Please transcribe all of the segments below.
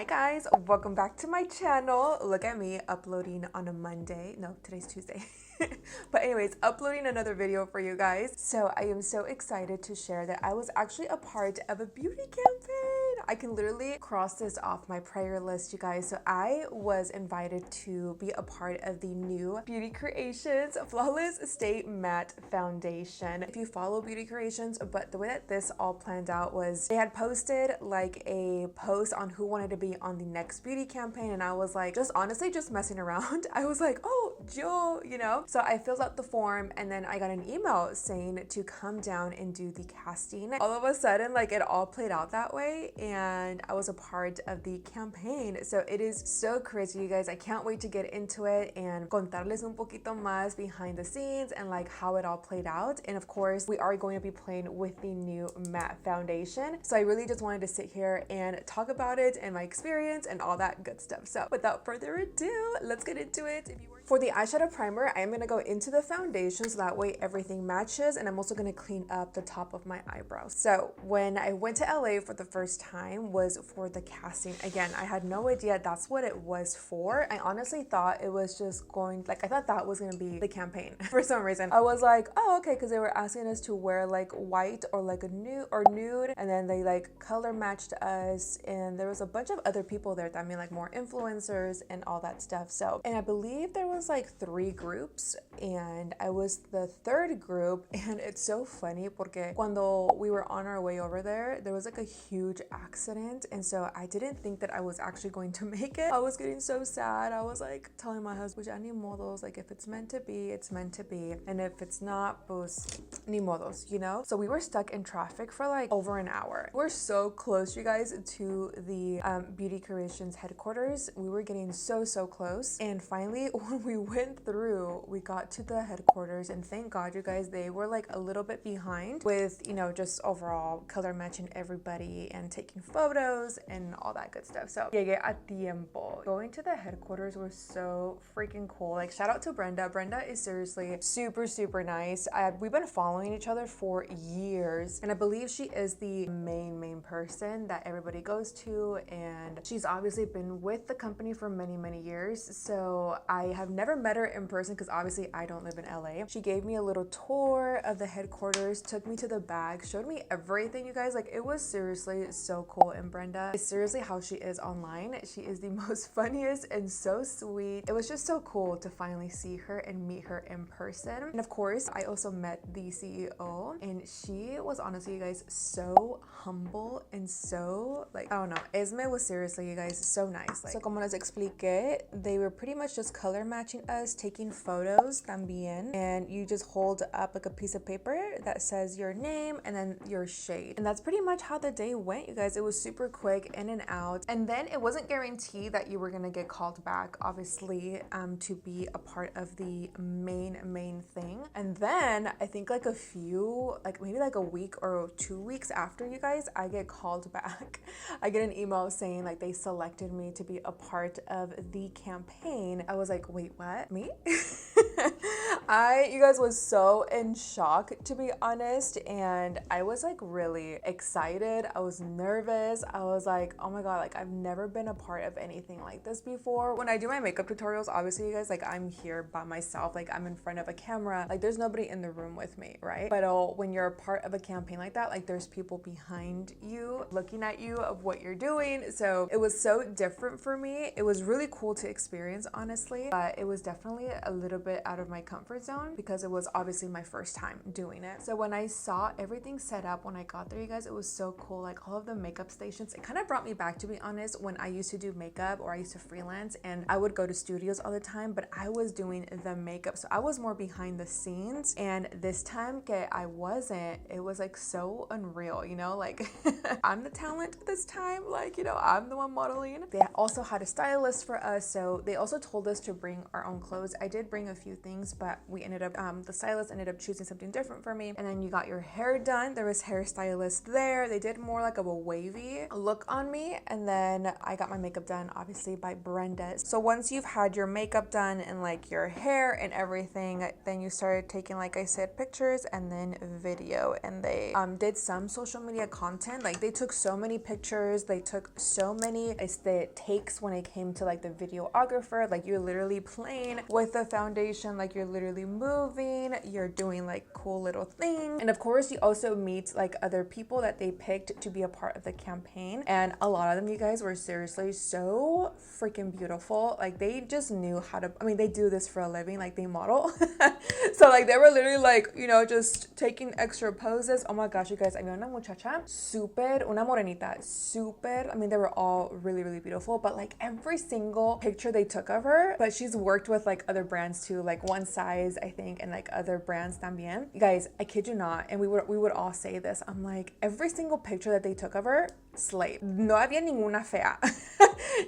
Hi guys, welcome back to my channel. Look at me uploading on a Monday. No, today's Tuesday. But anyways, uploading another video for you guys. So I am so excited to share that I was actually a part of a beauty campaign. I can literally cross this off my prayer list, you guys. So I was invited to be a part of the new Beauty Creations Flawless Stay Matte Foundation. If you follow Beauty Creations, but the way that this all planned out was they had posted like a post on who wanted to be on the next beauty campaign, and I was like, just honestly just messing around. I was like, oh, Joe, you know? So I filled out the form, and then I got an email saying to come down and do the casting. All of a sudden, like, it all played out that way, and I was a part of the campaign. So it is so crazy, you guys. I can't wait to get into it and contarles un poquito más behind the scenes and like how it all played out. And of course, we are going to be playing with the new matte foundation. So I really just wanted to sit here and talk about it and my experience and all that good stuff. So without further ado, let's get into it. For the eyeshadow primer, I am going to go into the foundation so that way everything matches, and I'm also going to clean up the top of my eyebrows. So when I went to LA for the first time was for the casting. Again, I had no idea that's what it was for. I honestly thought it was just going, like, I thought that was going to be the campaign for some reason. I was like, oh, okay, because they were asking us to wear like white or like a nude, and then they like color matched us, and there was a bunch of other people there. I mean, like more influencers and all that stuff. So, and I believe there was like 3 groups, and I was the 3rd group. And it's so funny porque cuando we were on our way over there was like a huge accident, and so I didn't think that I was actually going to make it. I was getting so sad. I was like telling my husband, ya ni modos, like if it's meant to be, it's meant to be, and if it's not, pues ni modos, you know? So we were stuck in traffic for like over an hour. We're so close, you guys, to the Beauty Creations headquarters. We were getting so close, and finally when we went through, we got to the headquarters, and thank God, you guys, they were like a little bit behind with, you know, just overall color matching everybody and taking photos and all that good stuff. So llegué a tiempo. Going to the headquarters was so freaking cool. Like, shout out to Brenda. Brenda is seriously super nice. We've been following each other for years, and I believe she is the main person that everybody goes to, and she's obviously been with the company for many years. So I have never met her in person because obviously I don't live in LA. She gave me a little tour of the headquarters, took me to the back, showed me everything, you guys. Like, it was seriously so cool. And Brenda is seriously how she is online. She is the most funniest and so sweet. It was just so cool to finally see her and meet her in person. And of course, I also met the CEO, and she was honestly, you guys, so humble and so, like, I don't know, Esme was seriously, you guys, so nice. Like, so como les expliqué, they were pretty much just color matching us, taking photos también, and you just hold up like a piece of paper that says your name and then your shade. And that's pretty much how the day went, you guys. It was super quick, in and out. And then it wasn't guaranteed that you were gonna get called back, obviously, to be a part of the main thing. And then I think like a few, like maybe like a week or 2 weeks after, you guys, I get called back. I get an email saying like they selected me to be a part of the campaign. I was like, wait, what? Me? You guys, was so in shock, to be honest, and I was like really excited. I was nervous. I was like, oh my God, like I've never been a part of anything like this before. When I do my makeup tutorials, obviously, you guys, like I'm here by myself, like I'm in front of a camera, like there's nobody in the room with me, right? But when you're a part of a campaign like that, like there's people behind you looking at you of what you're doing. So it was so different for me. It was really cool to experience, honestly, but it was definitely a little bit out of my comfort zone because it was obviously my first time doing it. So when I saw everything set up when I got there, you guys, it was so cool. Like all of the makeup stations, it kind of brought me back, to be honest, when I used to do makeup or I used to freelance, and I would go to studios all the time, but I was doing the makeup, so I was more behind the scenes. And this time I wasn't, it was like so unreal, you know, like I'm the talent this time, like, you know, I'm the one modeling. They also had a stylist for us, so they also told us to bring our own clothes. I did bring a few things, but we ended up, the stylist ended up choosing something different for me. And then you got your hair done. There was hairstylists there. They did more like of a wavy look on me. And then I got my makeup done, obviously, by Brenda. So once you've had your makeup done and like your hair and everything, then you started taking, like I said, pictures and then video. And they did some social media content. Like they took so many pictures. They took so many takes when it came to like the videographer. Like you're literally playing with the foundation, like you're literally moving, you're doing like cool little things. And of course you also meet like other people that they picked to be a part of the campaign, and a lot of them, you guys, were seriously so freaking beautiful. Like they just knew how to, I mean, they do this for a living, like they model. So like they were literally like, you know, just taking extra poses. Oh my gosh, you guys, I mean, una muchacha super, una morenita super, I mean, they were all really, really beautiful, but like every single picture they took of her, but she's worked with like other brands too, like One Size, I think, and like other brands también. You guys, I kid you not, and we would all say this, I'm like, every single picture that they took of her, slay. No había ninguna fea.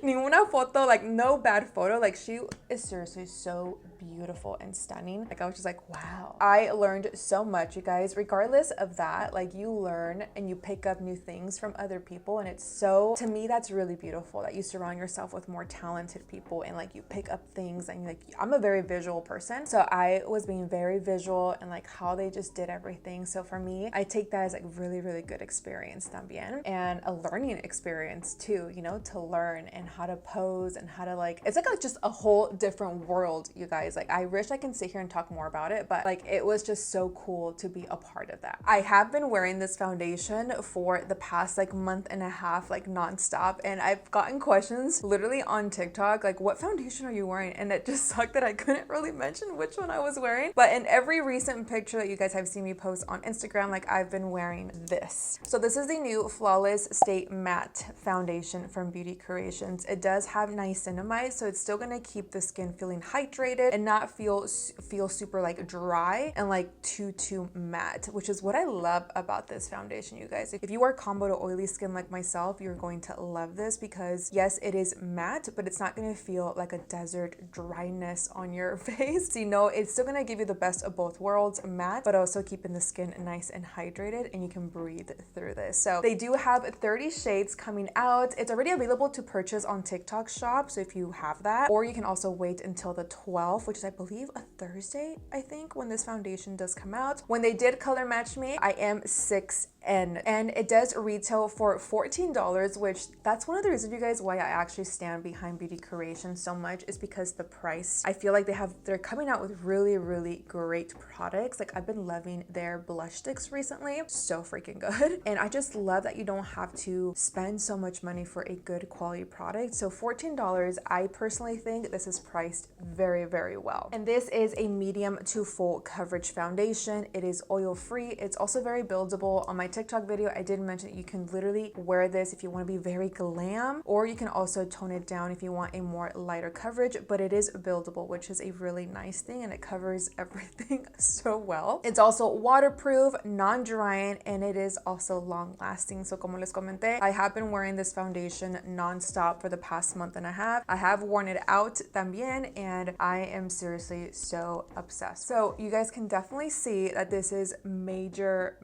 Ninguna foto, like no bad photo. Like she is seriously so beautiful and stunning. Like I was just like, wow. I learned so much, you guys. Regardless of that, like you learn and you pick up new things from other people, and it's so, to me, that's really beautiful that you surround yourself with more talented people and like you pick up things. And like, I'm a very visual person, so I was being very visual and like how they just did everything. So for me, I take that as like really, really good experience también, and a learning experience too, you know, to learn and how to pose and how to like, it's like just a whole different world, you guys. Like I wish I can sit here and talk more about it, but like it was just so cool to be a part of that. I have been wearing this foundation for the past like month and a half, like nonstop, and I've gotten questions literally on TikTok like, what foundation are you wearing? And it just sucked that I couldn't really mention which one I was wearing, but in every recent picture that you guys have seen me post on Instagram, like I've been wearing this. So this is the new Flawless Stay Matte foundation from Beauty Creations. It does have niacinamide, so it's still gonna keep the skin feeling hydrated and not feel super like dry and like too matte, which is what I love about this foundation, you guys. If you are combo to oily skin like myself, you're going to love this because yes, it is matte, but it's not gonna feel like a desert dryness on your face. So you know, it's still gonna give you the best of both worlds, matte, but also keeping the skin nice and hydrated, and you can breathe through this. So they do have 30 shades coming out. It's already available to purchase on TikTok shop, so if you have that, or you can also wait until the 12th, which is I believe a Thursday, I think, when this foundation does come out. When they did color match me, I am 6N, and it does retail for $14, which that's one of the reasons, you guys, why I actually stand behind Beauty Creations so much, is because the price. I feel like they're coming out with really, really great products. Like I've been loving their blush sticks recently, so freaking good. And I just love that you don't have to spend so much money for a good quality product. So $14, I personally think this is priced very, very well. And this is a medium to full coverage foundation. It is oil free. It's also very buildable. On my TikTok video, I did mention that you can literally wear this if you want to be very glam, or you can also tone it down if you want a more lighter coverage, but it is buildable, which is a really nice thing, and it covers everything so well. It's also waterproof, non-drying, and it is also long lasting. So como les comenté, I have been wearing this foundation non-stop for the past month and a half. I have worn it out también, and I am seriously so obsessed. So you guys can definitely see that this is major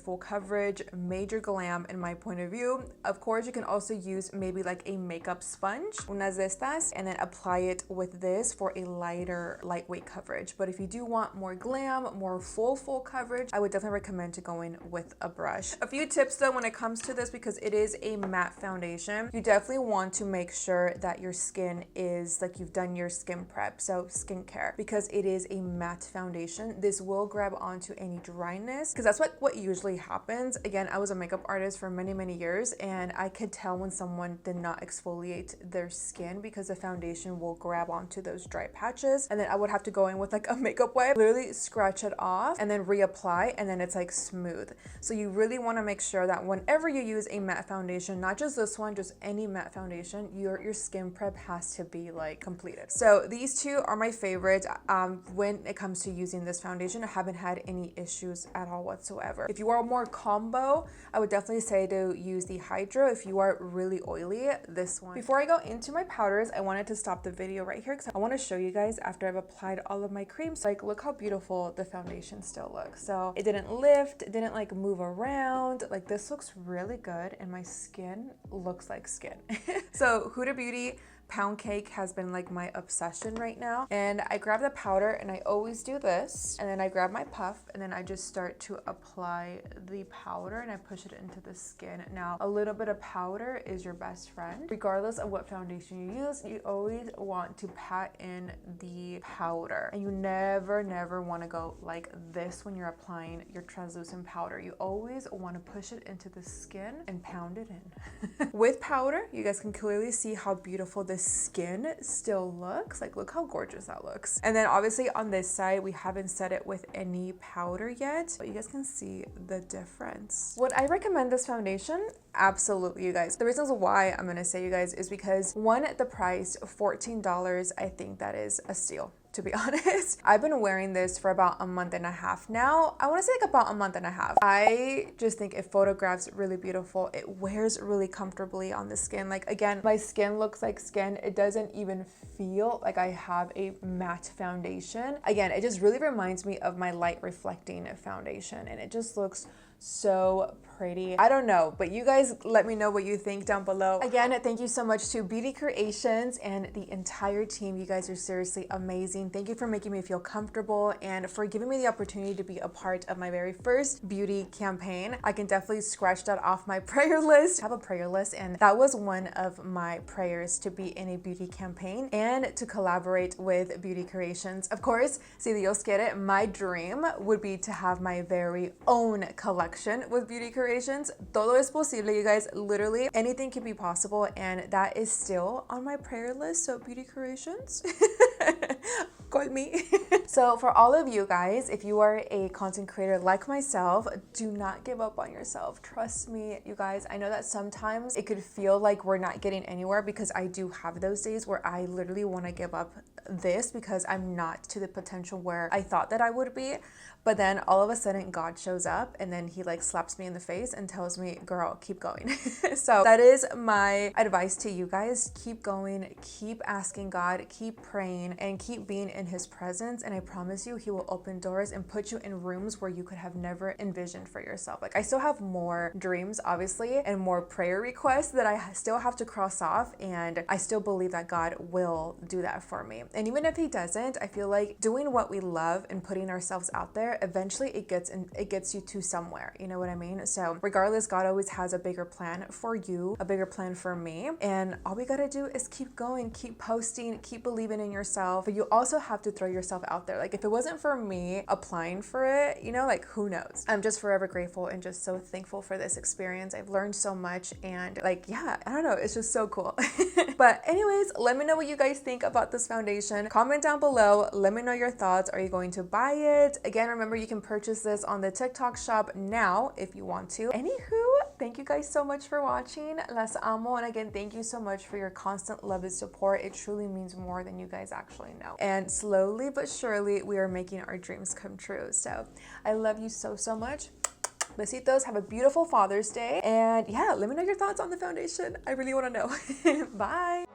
full coverage, major glam in my point of view. Of course, you can also use maybe like a makeup sponge, unas de estas, and then apply it with this for a lightweight coverage. But if you do want more glam, more full coverage, I would definitely recommend to go in with a brush. A few tips though when it comes to this, because it is a matte foundation, you definitely want to make sure that your skin is like you've done your skin prep, so skincare, because it is a matte foundation. This will grab onto any dryness, because that's what usually happens. Again, I was a makeup artist for many years, and I could tell when someone did not exfoliate their skin because the foundation will grab onto those dry patches, and then I would have to go in with like a makeup wipe, literally scratch it off and then reapply, and then it's like smooth. So you really want to make sure that whenever you use a matte foundation, not just this one, just any matte foundation, your skin prep has to be like completed. So these two are my favorites. When it comes to using this foundation, I haven't had any issues at all whatsoever. If you are more combo, I would definitely say to use the Hydro if you are really oily, this one. Before I go into my powders, I wanted to stop the video right here because I want to show you guys after I've applied all of my creams. Like, look how beautiful the foundation still looks. So it didn't lift, it didn't like move around. Like, this looks really good and my skin looks like skin. So Huda Beauty Pound Cake has been like my obsession right now. And I grab the powder and I always do this. And then I grab my puff and then I just start to apply the powder and I push it into the skin. Now, a little bit of powder is your best friend. Regardless of what foundation you use, you always want to pat in the powder. And you never want to go like this when you're applying your translucent powder. You always want to push it into the skin and pound it in. With powder, you guys can clearly see how beautiful the skin still looks. Like, look how gorgeous that looks. And then obviously on this side, we haven't set it with any powder yet, but you guys can see the difference. Would I recommend this foundation? Absolutely, you guys. The reasons why I'm gonna say, you guys, is because one, the price, $14, I think that is a steal, to be honest. I've been wearing this for about a month and a half now. I want to say like about a month and a half. I just think it photographs really beautiful. It wears really comfortably on the skin. Like, again, my skin looks like skin. It doesn't even feel like I have a matte foundation. Again, it just really reminds me of my light reflecting foundation and it just looks so pretty. I don't know, but you guys let me know what you think down below. Again, thank you so much to Beauty Creations and the entire team. You guys are seriously amazing. Thank you for making me feel comfortable and for giving me the opportunity to be a part of my very first beauty campaign. I can definitely scratch that off my prayer list. I have a prayer list and that was one of my prayers, to be in a beauty campaign and to collaborate with Beauty Creations. Of course, si Dios quiere, my dream would be to have my very own collection with Beauty Creations. Todo es posible, you guys. Literally anything can be possible, and that is still on my prayer list. So Beauty Creations, call me. So for all of you guys, if you are a content creator like myself, do not give up on yourself. Trust me, you guys. I know that sometimes it could feel like we're not getting anywhere, because I do have those days where I literally want to give up this because I'm not to the potential where I thought that I would be. But then all of a sudden God shows up and then he like slaps me in the face and tells me, girl, keep going. So that is my advice to you guys. Keep going, keep asking God, keep praying, and keep being in his presence. And I promise you, he will open doors and put you in rooms where you could have never envisioned for yourself. Like, I still have more dreams, obviously, and more prayer requests that I still have to cross off. And I still believe that God will do that for me. And even if he doesn't, I feel like doing what we love and putting ourselves out there, eventually it gets you to somewhere. You know what I mean? So regardless, God always has a bigger plan for you, a bigger plan for me. And all we gotta do is keep going, keep posting, keep believing in yourself. But you also have to throw yourself out there. Like, if it wasn't for me applying for it, you know, like, who knows? I'm just forever grateful and just so thankful for this experience. I've learned so much, and like, yeah, I don't know, it's just so cool. But anyways, let me know what you guys think about this foundation. Comment down below. Let me know your thoughts. Are you going to buy it? Again, remember, you can purchase this on the TikTok shop now if you want to. Anywho, thank you guys so much for watching. Las amo. And again, thank you so much for your constant love and support. It truly means more than you guys actually know. And slowly but surely, we are making our dreams come true. So I love you so much. Besitos. Have a beautiful Father's Day. And yeah, let me know your thoughts on the foundation. I really want to know. Bye.